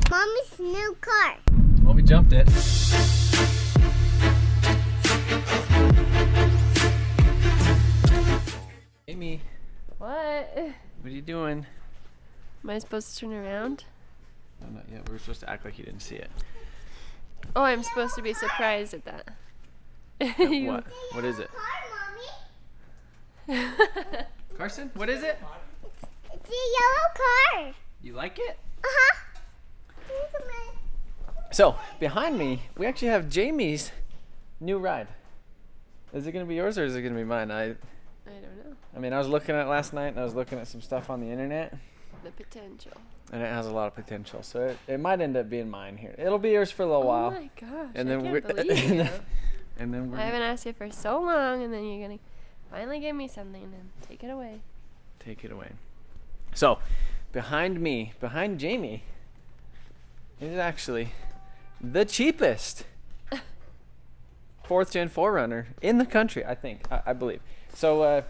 Mommy's new car. Well, we jumped it. Amy, What? what are you doing? Am I supposed to turn around? No, not yet. We were supposed to act like you didn't see it. Oh, I'm supposed to be surprised at that. What? What is it? Carson, what is it? It's a yellow car. You like it? Uh-huh. So, behind me, we actually have Jamie's new ride. Is it going to be yours or is it going to be mine? I don't know. I mean, I was looking at it last night and I was looking at some stuff on the internet. The potential. And it has a lot of potential. So it might end up being mine here. It'll be yours for a little while. Oh my gosh, And then I we're- can't believe you. And then I haven't asked you for so long, and then you're going to finally give me something and take it away. take it away. So, behind me, behind Jamie, is actually the cheapest 4th gen 4Runner in the country, I think, I believe. So,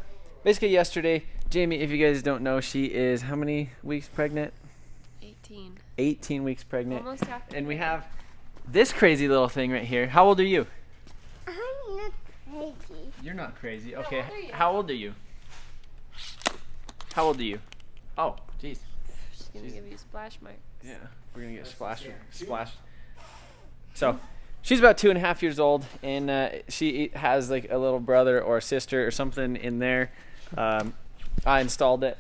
basically yesterday, Jamie, if you guys don't know, she is how many weeks pregnant? 18. 18 weeks pregnant. Almost half. And we have this crazy little thing right here. How old are you? I'm not crazy. You're not crazy. Okay. old are you? How old are you? How old are you? Oh, jeez. She's going to give you splash marks. Yeah, we're gonna get splashed. So, she's about 2.5 years old, and she has like a little brother or a sister or something in there. I installed it.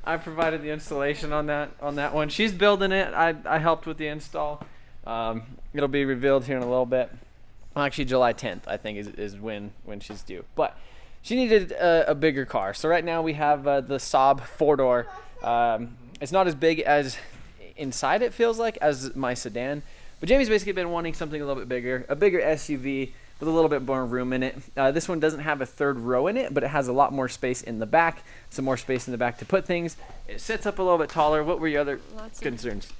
I provided the installation on that one. She's building it. I helped with the install. It'll be revealed here in a little bit. Well, actually, July 10th, I think, is when she's due. But she needed a bigger car. So right now we have the Saab 4-door. It's not as big as inside it feels like as my sedan. But Jamie's basically been wanting something a little bit bigger, a bigger SUV with a little bit more room in it. This one doesn't have a third row in it, but it has a lot more space in the back. Some more space in the back to put things. It sits up a little bit taller. What were your other Lots of, concerns?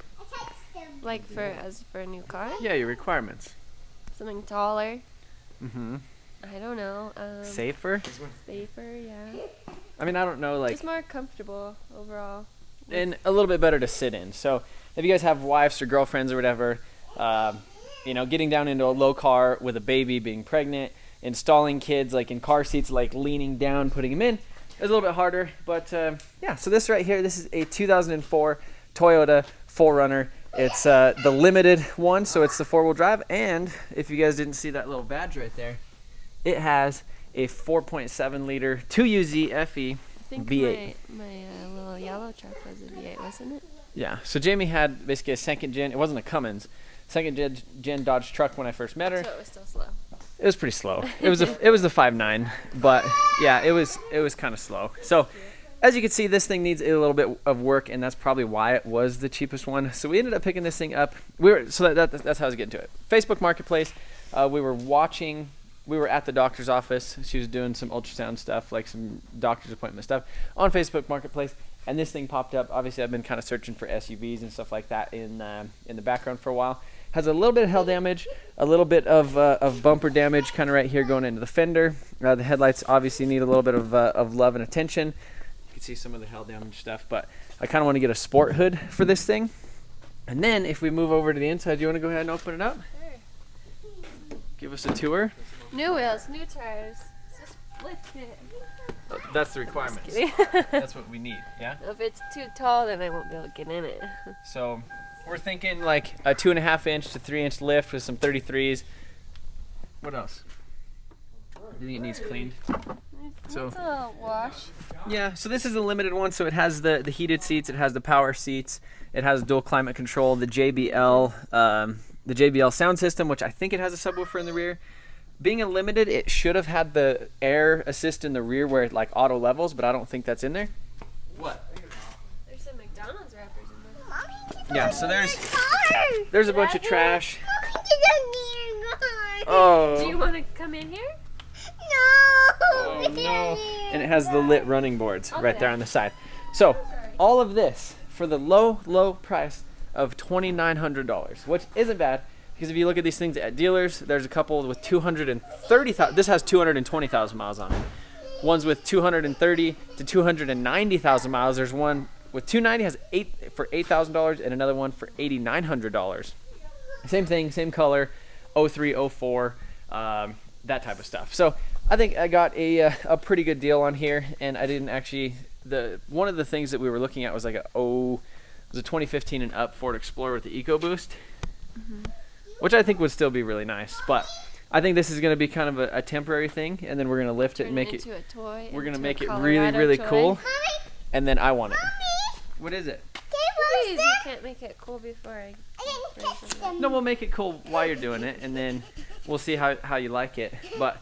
like for a new car? Yeah, your requirements. Something taller. Mm-hmm. I don't know. Safer? Safer, yeah. I mean, I don't know, like, Just more comfortable overall. and a little bit better to sit in. So if you guys have wives or girlfriends or whatever, getting down into a low car with a baby, being pregnant, installing kids like in car seats, like leaning down, putting them in, is a little bit harder. But yeah, so this right here, this is a 2004 Toyota 4Runner. It's the limited one, so it's the 4-wheel drive. And if you guys didn't see that little badge right there, it has a 4.7 liter 2UZ FE I think V8. my little yellow truck was a V8, wasn't it? Yeah, so Jamie had basically a second gen, it wasn't a Cummins, second gen Dodge truck when I first met her. So it was still slow. It was pretty slow. It was the 5.9, but yeah, it was kind of slow. So as you can see, this thing needs a little bit of work, and that's probably why it was the cheapest one. So we ended up picking this thing up. That's how I was getting to it. Facebook Marketplace. We were at the doctor's office. She was doing some ultrasound stuff, like some doctor's appointment stuff on Facebook Marketplace, and this thing popped up. Obviously, I've been kind of searching for SUVs and stuff like that in the background for a while. Has a little bit of hail damage, a little bit of bumper damage, kind of right here going into the fender. The headlights obviously need a little bit of love and attention. You can see some of the hail damage stuff, but I kind of want to get a sport hood for this thing. And then if we move over to the inside, you want to go ahead and open it up? Sure. Give us a tour. New wheels, new tires. Just lift it. That's the requirements. That's what we need, yeah? If it's too tall, then I won't be able to get in it. So we're thinking like a 2.5 inch to 3 inch lift with some 33s. What else? Do you think it needs cleaned? So It's a wash. yeah, so this is a limited one. So it has the heated seats, it has the power seats, it has dual climate control, the JBL sound system, which I think it has a subwoofer in the rear. Being a limited, it should have had the air assist in the rear where it like auto levels, but I don't think that's in there. What? There's some McDonald's wrappers in there. Mommy, Yeah, so there's a bunch of trash. Mommy, get on the car. Oh. Do you want to come in here? Oh, no. And it has the lit running boards right there on the side. So all of this for the low price of $2,900, which isn't bad. Because if you look at these things at dealers, there's a couple with 230,000. This has 220,000 miles on it. ones with 230 to 290,000 miles. There's one with 290 has for $8,000 and another one for $8,900. Same thing, same color, 03, 04, that type of stuff. So I think I got a pretty good deal on here, and I didn't actually, one of the things that we were looking at was like it was a 2015 and up Ford Explorer with the EcoBoost, which I think would still be really nice. But I think this is going to be kind of a temporary thing, and then we're going to lift it and make it, a toy. we're going to into make a it Colorado really toy. cool, Mommy, and then I want it. Mommy, What is it? Please, you can't make it cool before I I didn't catch them. No, we'll make it cool while you're doing it, and then we'll see how you like it. But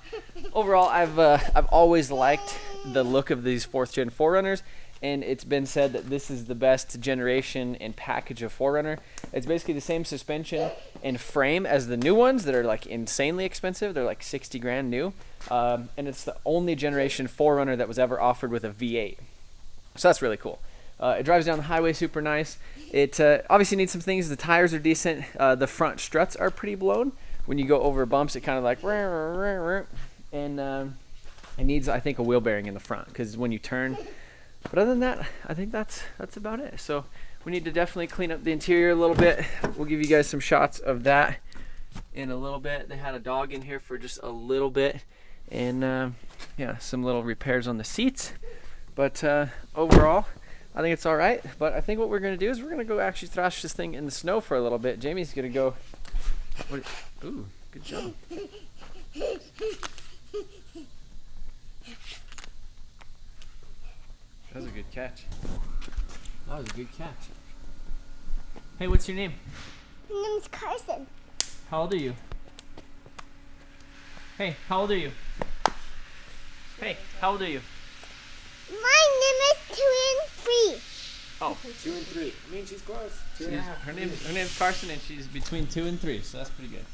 overall, I've always liked the look of these 4th gen 4Runners, and it's been said that this is the best generation and package of 4Runner. It's basically the same suspension and frame as the new ones that are like insanely expensive. They're like 60 grand new, and it's the only generation 4Runner that was ever offered with a V8. So that's really cool. It drives down the highway super nice. It obviously needs some things. The tires are decent. The front struts are pretty blown. When you go over bumps, it kind of like, and it needs, I think, a wheel bearing in the front because when you turn. But other than that, I think that's about it. So we need to definitely clean up the interior a little bit. We'll give you guys some shots of that in a little bit. They had a dog in here for just a little bit, and yeah, some little repairs on the seats. But overall, I think it's all right. But I think what we're going to do is we're going to go actually thrash this thing in the snow for a little bit. Jamie's going to go. Ooh, good job. That was a good catch. That was a good catch. Hey, what's your name? My name's Carson. How old are you? Hey, how old are you? Hey, how old are you? My name is 2 and 3. Oh, 2 and 3. I mean, she's close. her name's Carson, and she's between 2 and 3, so that's pretty good.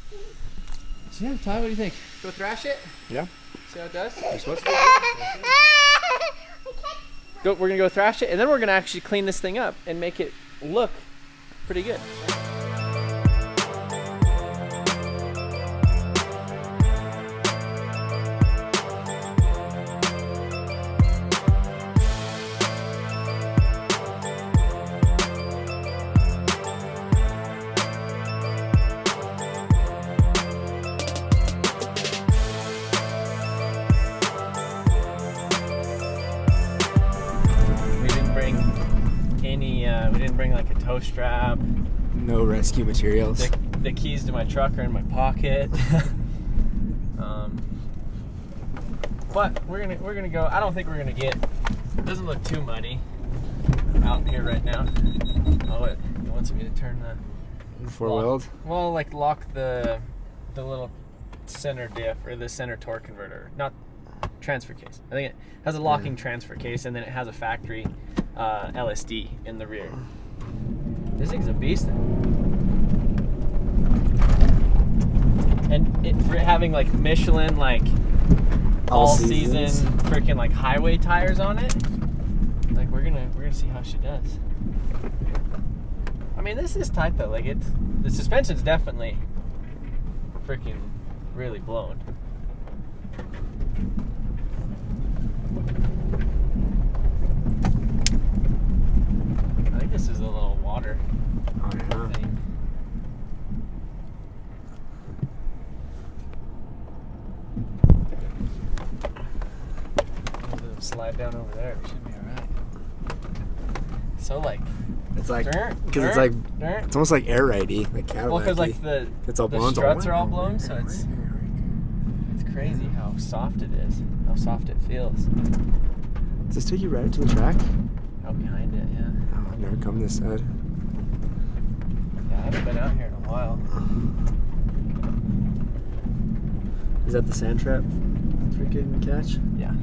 So yeah, Ty, what do you think? Go thrash it? Yeah. See how it does? You're supposed to. We're gonna go thrash it, and then we're gonna actually clean this thing up and make it look pretty good. We didn't bring like a tow strap. No rescue materials. The keys to my truck are in my pocket. But we're gonna go. I don't think we're gonna get. It doesn't look too muddy out here right now. Oh, it wants me to turn the Four-wheeled? Well, like lock the little center diff or the center torque converter, not transfer case. I think it has a locking transfer case, and then it has a factory LSD in the rear. This thing's a beast. And for having like Michelin like all season freaking like highway tires on it, like we're gonna see how she does. I mean, this is tight though. Like the suspension's definitely freaking really blown. I think this is a little water thing. Slide down over there. It should be alright. So like, It's like, dirt, because it's like, dirt. it's almost like air righty, like Cadillac. Well, because like it's all the blown. struts are all blown, so it's crazy how soft it is, how soft it feels. Does this take you right to the track? Out behind it, yeah. Oh, I've never come this side. Yeah, I haven't been out here in a while. Is that the sand trap freaking catch? Yeah.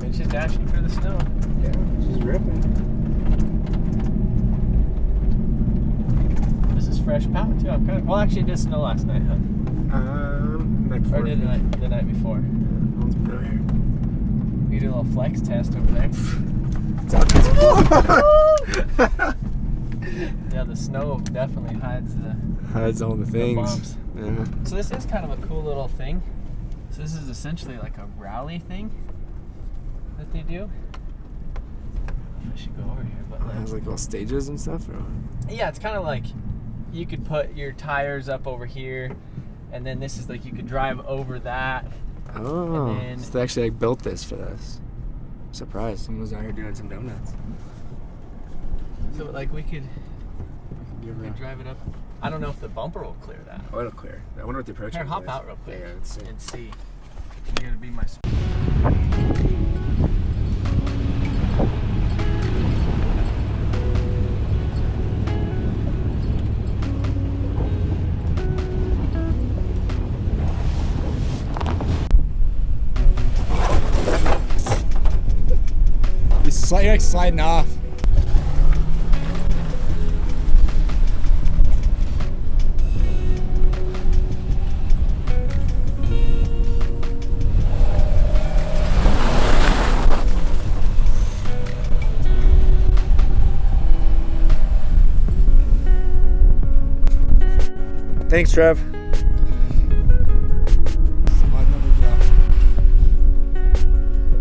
And she's dashing through the snow. Yeah, she's ripping. This is fresh power too. I'm kind of, well, actually, it did snow last night, huh? Night before. Or did it the night before? One's been out here. We did a little flex test over there. Yeah, the snow definitely hides Hides all the the things. bumps. Yeah. So this is kind of a cool little thing. So this is essentially like a rally thing that they do. I should go over here, but It has like little stages and stuff. Or? yeah, it's kind of like you could put your tires up over here, and then this is like you could drive over that. Oh, And then, so they actually like built this for this. I'm surprised someone was out here doing some donuts. so like we could Give her a- drive it up. I don't know if the bumper will clear that. Oh, it'll clear. I wonder what the approach Here, hop is. out real quick Yeah, let's see. and see. You're gonna be my. You're like sliding off. Thanks, Trev.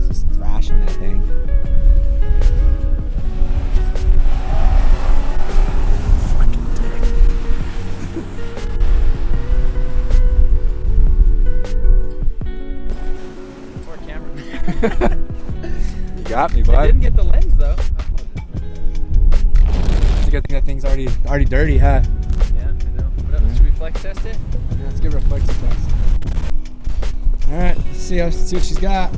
Just thrashing that thing. Poor camera. You got me, I bud. didn't get the lens though. It's a good thing that thing's already dirty, huh? Yeah, I know. What up? Should we flex test it? Yeah, let's give her a flexi test. All right, let's see what she's got.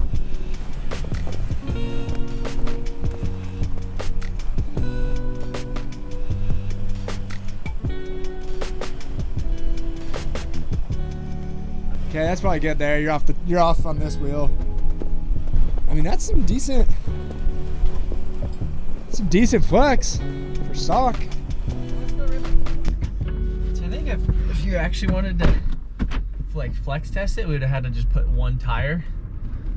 Okay, that's probably good there. You're off on this wheel. I mean, that's some decent flex for stock. So I think if you actually wanted to like flex test it, we would have had to just put one tire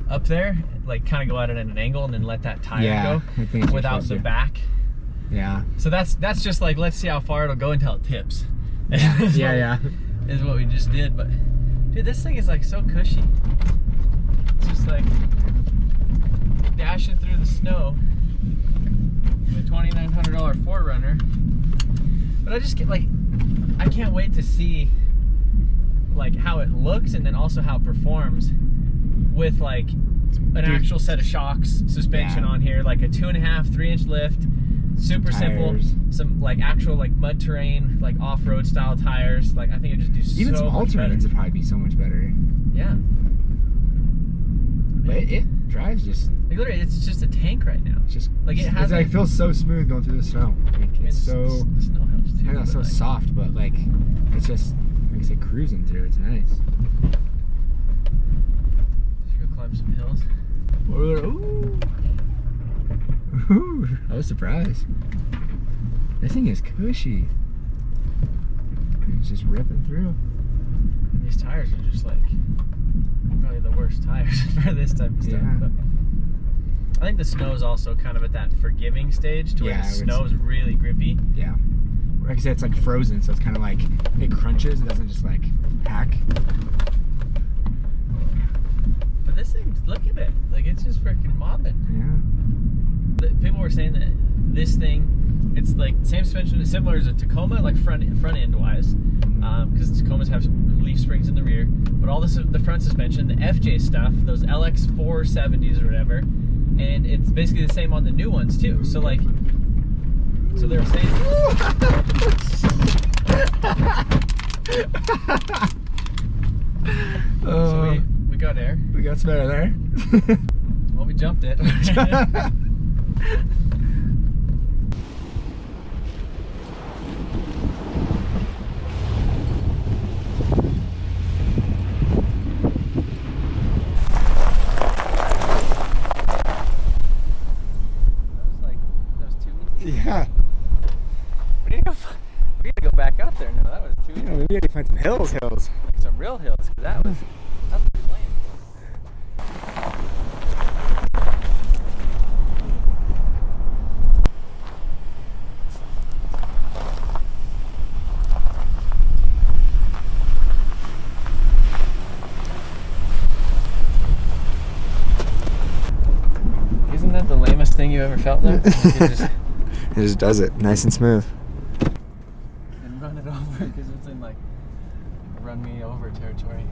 up there, like kind of go at it at an angle and then let that tire I think go it's without the back. Yeah. So that's just like, let's see how far it'll go until it tips. Yeah. Is what we just did. But dude, this thing is like so cushy. It's just like dashing through the snow with a $2,900 4Runner. But I just get like, I can't wait to see like how it looks and then also how it performs with like an actual set of shocks, suspension on here, like a 2.5, 3-inch lift, super simple, some like actual like mud terrain, like off-road style tires. Like I think it just do Even so small much better. terrains would probably be so much better. Yeah. But it drives just. Like literally, it's just a tank right now. It's just Like, it has like a- feels so smooth going through the snow. Like, I mean, it's so the snow helps too. I know it's so but, like, soft, but like it's just like I said, cruising through. It's nice. Just go climb some hills. Ooh. Ooh, I was surprised. This thing is cushy. It's just ripping through. And these tires are just like probably the worst tires for this type of stuff. Yeah. But I think the snow is also kind of at that forgiving stage to where Yeah, the it's- snow is really grippy. Yeah. Like I said, it's like frozen, so it's kind of like it crunches. It doesn't just like hack. But this thing, look at it. Like it's just freaking mobbing. Yeah. People were saying that this thing, it's like same suspension, similar as a Tacoma, like front end wise, because Tacomas have leaf springs in the rear. But all this, the front suspension, the FJ stuff, those LX 470s or whatever, and it's basically the same on the new ones too. So like, so they were saying. So we got air. We got some air there. Well, we jumped it. Yeah. We need to go back out there now. That was too easy. Yeah, maybe we gotta find some hills. Like some real hills, 'cause that was pretty lame. you ever felt though? It just does it nice and smooth. And run it over because it's in like run me over territory.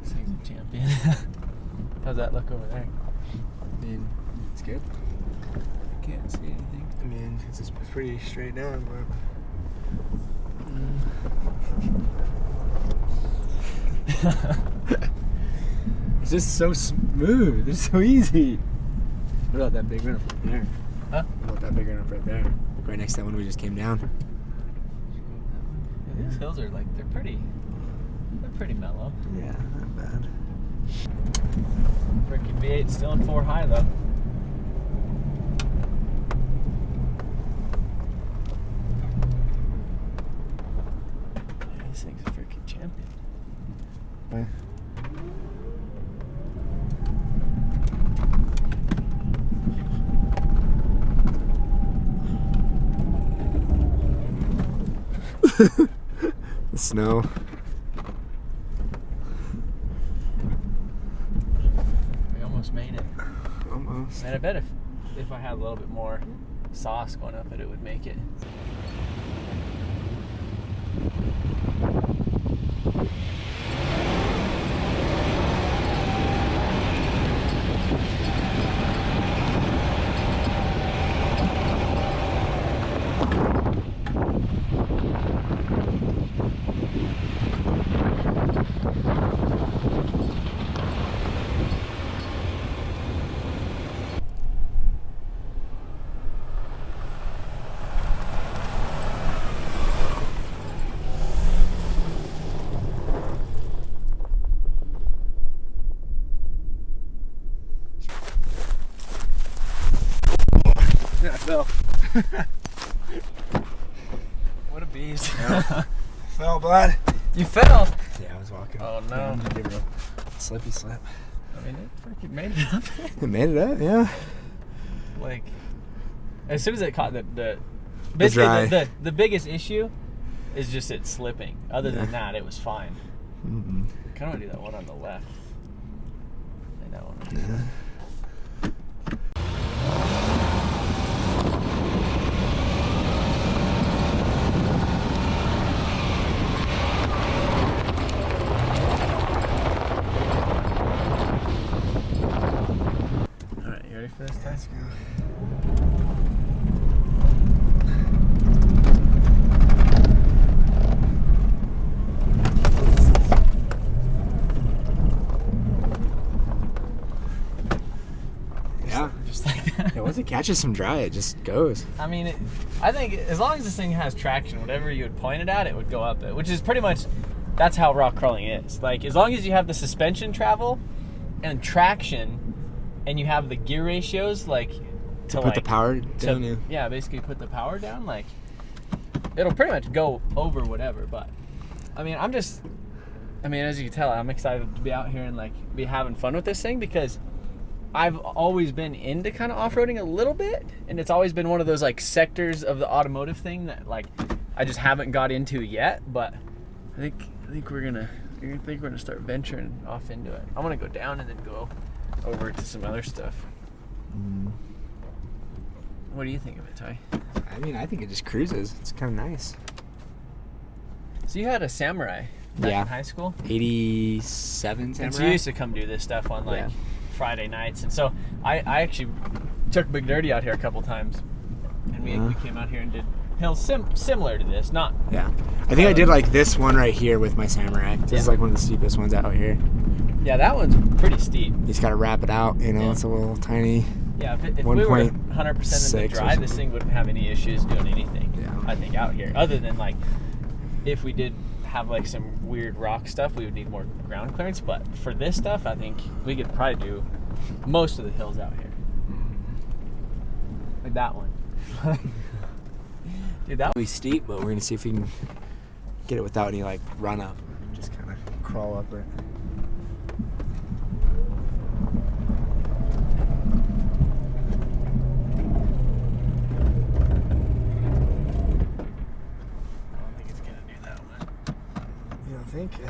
This thing's a champion. How's that look over there? I mean, it's good. Can't see anything. I mean, it's just pretty straight down, but it's just so smooth. It's so easy. What about that big run up right there? Huh? What about that big run up right there? Right next to that one we just came down. Yeah, these hills are like they're pretty mellow. Yeah, not bad. Freaking V8 still in 4 high though. Yeah, this thing's a freaking champion. Bye. The snow. We almost made it. Almost. And I bet if I had a little bit more sauce going up it would make it. Yeah, I fell. What a beast. Yeah. Fell, bud. You fell. Yeah, I was walking. Oh, no. I'm gonna give it a slippy slip. I mean, it freaking made it up. It made it up, yeah. Like, as soon as it caught the dry. basically the biggest issue is just it slipping. Other than that, it was fine. Mm-hmm. Kind of want to do that one on the left. Like that one. Yeah. All right, you ready for this test? Yeah. Just like that. Yeah, once it catches some dry, it just goes. I mean, I think as long as this thing has traction, whatever you would point it at, it would go up it, which is pretty much, that's how rock crawling is. Like, as long as you have the suspension travel and traction, and you have the gear ratios, like, to Put the power down, yeah, basically put the power down, like, it'll pretty much go over whatever, but, I mean, as you can tell, I'm excited to be out here and, like, be having fun with this thing, because I've always been into kind of off-roading a little bit, and it's always been one of those like sectors of the automotive thing that like I just haven't got into yet. But I think we're gonna start venturing off into it. I'm gonna go down and then go over to some other stuff. Mm. What do you think of it, Ty? I mean, I think it just cruises. It's kind of nice. So you had a Samurai back Yeah. in high school, 87 Samurai. and so you used to come do this stuff on like Yeah. Friday nights, and so I actually took Big Dirty out here a couple times, and we came out here and did hills similar to this, not. Yeah. I think I did like this one right here with my Samurai. This is like one of the steepest ones out here. Yeah, that one's pretty steep. You just got to wrap it out, you know, Yeah. It's a little tiny. Yeah, if we were 100% in the 1.6 or dry, this something. thing wouldn't have any issues doing anything, Yeah. I think, out here. Other than, like, if we did have, like, some weird rock stuff, we would need more ground clearance. But for this stuff, I think we could probably do most of the hills out here. Like that one. Dude, that It'll be steep, but we're going to see if we can get it without any, like, run up. Just kind of crawl up it.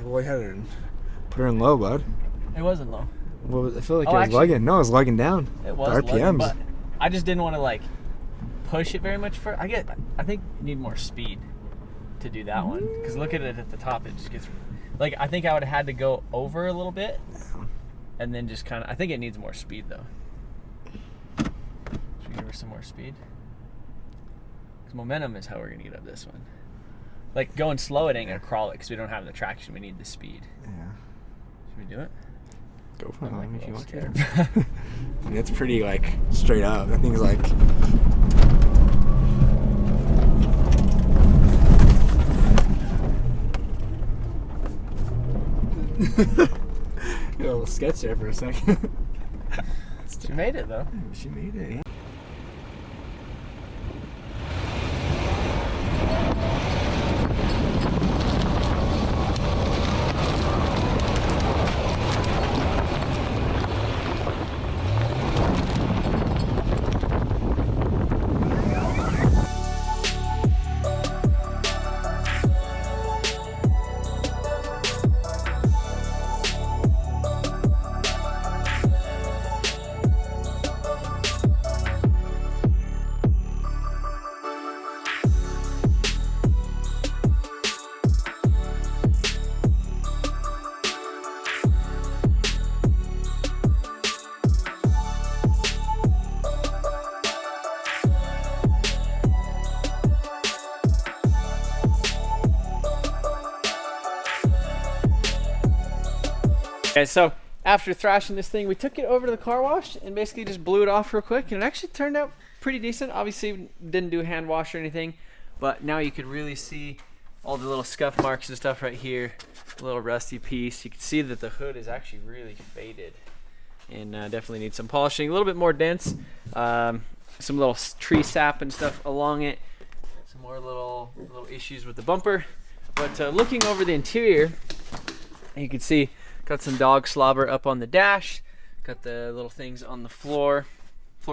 Go ahead and put her in low, bud. It wasn't low. Well, I feel like Oh, it was actually- lugging. No, it was lugging down. It was The lugging, RPMs. but I just didn't want to like push it very much I think you need more speed to do that one, because look at it at the top, it just gets like, I think I would have had to go over a little bit and then just kind of, I think it needs more speed though. Should we give her some more speed? Because momentum is how we're gonna get up this one. Like going slow, it ain't gonna crawl it because we don't have the traction, we need the speed. Yeah. Should we do it? Go for it, I'm like if a you little want scared. to. I mean, it's pretty like straight up. That thing's like. Got a little sketch there for a second. She made it though. She made it. Yeah. Okay, so after thrashing this thing, we took it over to the car wash and basically just blew it off real quick, and it actually turned out pretty decent. Obviously didn't do a hand wash or anything, but now you could really see all the little scuff marks and stuff right here, a little rusty piece. You can see that the hood is actually really faded and definitely needs some polishing, a little bit more dense, some little tree sap and stuff along it, some more little issues with the bumper. But looking over the interior, you can see got some dog slobber up on the dash, got the little things on the floor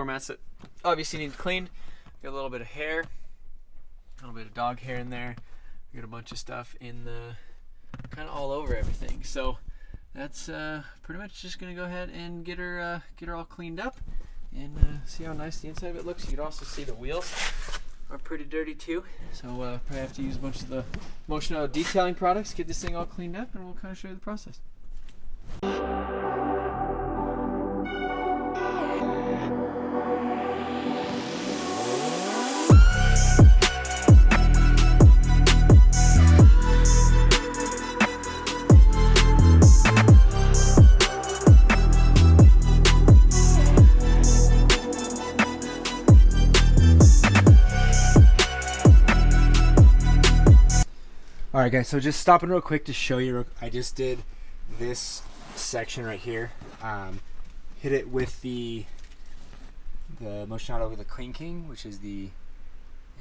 mats that obviously need cleaned, got a little bit of hair, a little bit of dog hair in there, got a bunch of stuff in the kind of all over everything. So that's pretty much just gonna go ahead and get her all cleaned up and see how nice the inside of it looks. You can also see the wheels are pretty dirty too, so probably have to use a bunch of the MotionAuto detailing products, get this thing all cleaned up, and we'll kind of show you the process. Alright guys, so just stopping real quick to show you, I just did this section right here. Hit it with the MotionAuto with the Clean King, which is the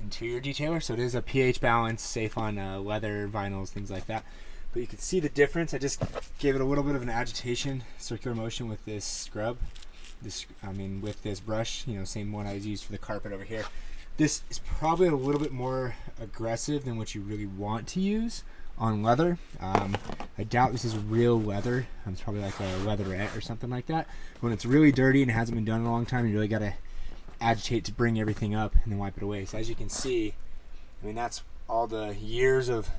interior detailer. So it is a pH balance, safe on leather, vinyls, things like that. But you can see the difference. I just gave it a little bit of an agitation, circular motion with this scrub. With this brush, same one I used for the carpet over here. This is probably a little bit more aggressive than what you really want to use on leather. I doubt this is real leather. It's probably like a leatherette or something like that. When it's really dirty and it hasn't been done in a long time, you really got to agitate to bring everything up and then wipe it away. So as you can see, that's all the years of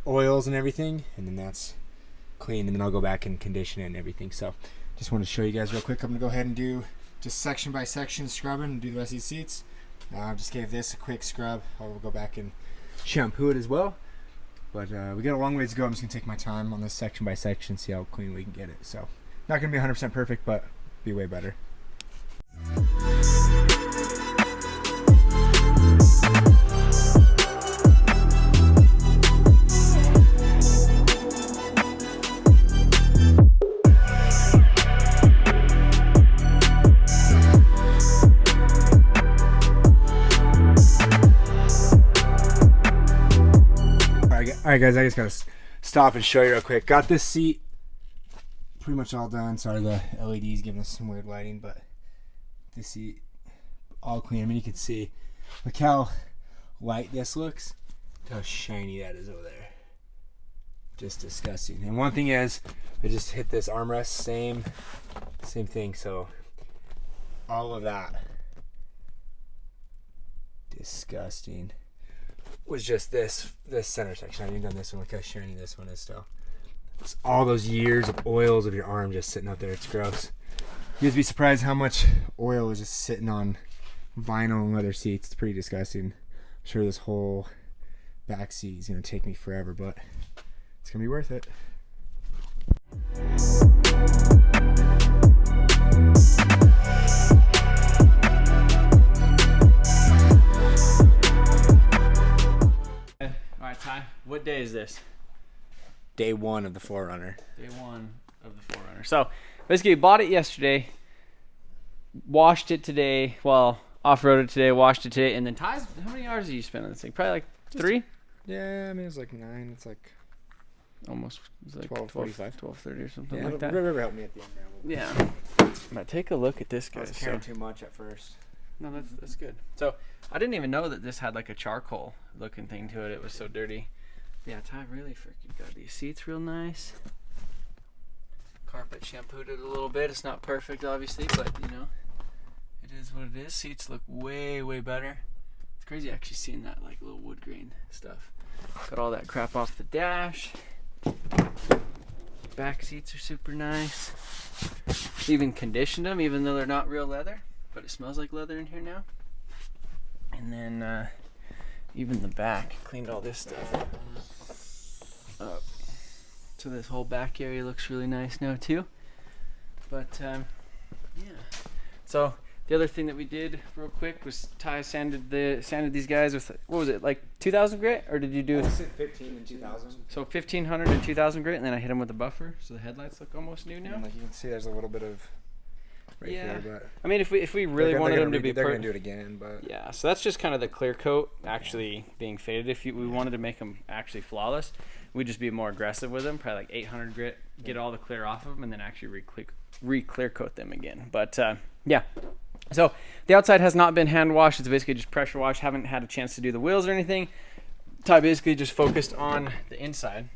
oils and everything, and then that's clean, and then I'll go back and condition it and everything. So just wanted to show you guys real quick. I'm gonna go ahead and do just section by section scrubbing and do the rest of these seats. Just gave this a quick scrub. I'll go back and shampoo it as well. But we got a long ways to go. I'm just gonna take my time on this section by section, see how clean we can get it. So not gonna be 100% perfect, but be way better. Alright guys, I just gotta stop and show you real quick. Got this seat pretty much all done. Sorry, the LED's giving us some weird lighting, but this seat all clean. You can see, look how light this looks. Look how shiny that is over there. just disgusting. And one thing is, I just hit this armrest, same thing. So all of that disgusting was just this center section. I haven't even done this one. Look how shiny this one is still. It's all those years of oils of your arm just sitting up there. It's gross. You'd be surprised how much oil is just sitting on vinyl and leather seats. It's pretty disgusting. I'm sure this whole back seat is gonna take me forever, but it's gonna be worth it. All right, Ty, what day is this? Day 1 of the 4Runner. Day 1 of the 4Runner. So basically, bought it yesterday, washed it today, well, off-roaded today, washed it today, and then Ty's, how many hours did you spend on this thing? Probably like 3? Yeah, I mean, it was like 9. It's like Almost. It was like 12:45. 12:30 or something yeah, like that. River helped me at the end there. Yeah. Now take a look at this guy. I was caring too much at first. No, that's good. So I didn't even know that this had like a charcoal looking thing to it. It was so dirty. Yeah, Ty really freaking got these seats real nice. Carpet shampooed it a little bit. It's not perfect, obviously, but you know, it is what it is. Seats look way, way better. It's crazy actually seeing that like little wood grain stuff. Got all that crap off the dash. Back seats are super nice. Even conditioned them, even though they're not real leather, but it smells like leather in here now. And then even the back, cleaned all this stuff up. So this whole back area looks really nice now too. But yeah. So the other thing that we did real quick was Ty sanded these guys with, what was it, like 2,000 grit, or did you do? I said 15 and 2,000. So 1,500 and 2,000 grit, and then I hit them with a buffer, so the headlights look almost new now. And like you can see, there's a little bit of yeah. here, but I mean, if we really wanted them to be, they're gonna do it again, but yeah. So that's just kind of the clear coat actually being faded. If we wanted to make them actually flawless, we'd just be more aggressive with them, probably like 800 grit, get all the clear off of them, and then actually re-clear coat them again. But yeah. So the outside has not been hand washed. It's basically just pressure washed. Haven't had a chance to do the wheels or anything. Ty basically just focused on the inside.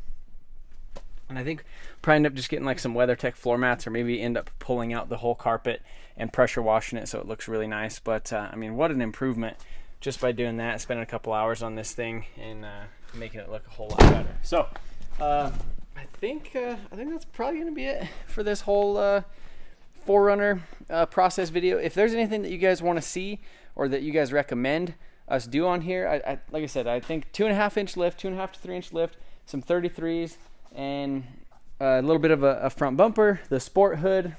And I think probably end up just getting like some WeatherTech floor mats, or maybe end up pulling out the whole carpet and pressure washing it so it looks really nice. But I mean, what an improvement just by doing that, spending a couple hours on this thing and making it look a whole lot better. So I think that's probably gonna be it for this whole 4Runner process video. If there's anything that you guys want to see or that you guys recommend us do on here, I like I said, I think 2.5 inch lift, 2.5 to 3 inch lift, some 33s, and a little bit of a front bumper, the sport hood,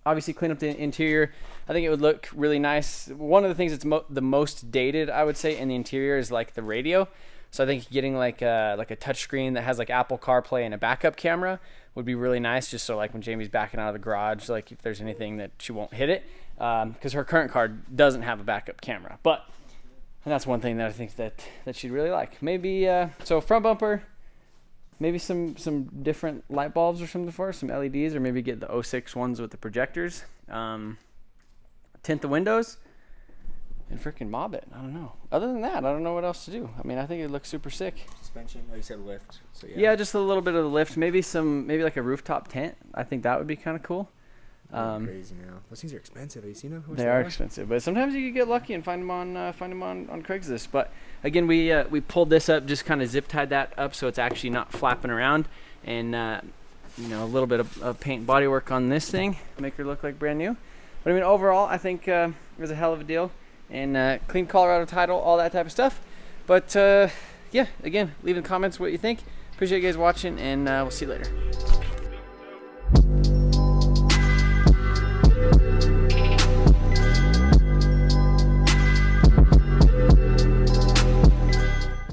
obviously clean up the interior. I think it would look really nice. One of the things that's the most dated, I would say, in the interior is like the radio. So I think getting like a touchscreen that has like Apple CarPlay and a backup camera would be really nice, just so like when Jamie's backing out of the garage, like if there's anything that she won't hit it, because her current car doesn't have a backup camera. But and that's one thing that I think that she'd really like. Maybe so front bumper, maybe some different light bulbs or something for her, some LEDs, or maybe get the 06 ones with the projectors. Tint the windows and freaking mob it. I don't know. Other than that, I don't know what else to do. I mean, I think it looks super sick. suspension. Oh, you said lift. So Yeah, just a little bit of the lift. Maybe like a rooftop tent. I think that would be kind of cool. Crazy now. Those things are expensive. Have you seen them? They are expensive, but sometimes you can get lucky and find them on Craigslist. But again, we pulled this up, just kind of zip tied that up so it's actually not flapping around, and you know, a little bit of paint and body work on this thing, make her look like brand new. But I mean, overall, I think it was a hell of a deal, and clean Colorado title, all that type of stuff. But yeah, again, leave in the comments what you think. Appreciate you guys watching, and we'll see you later.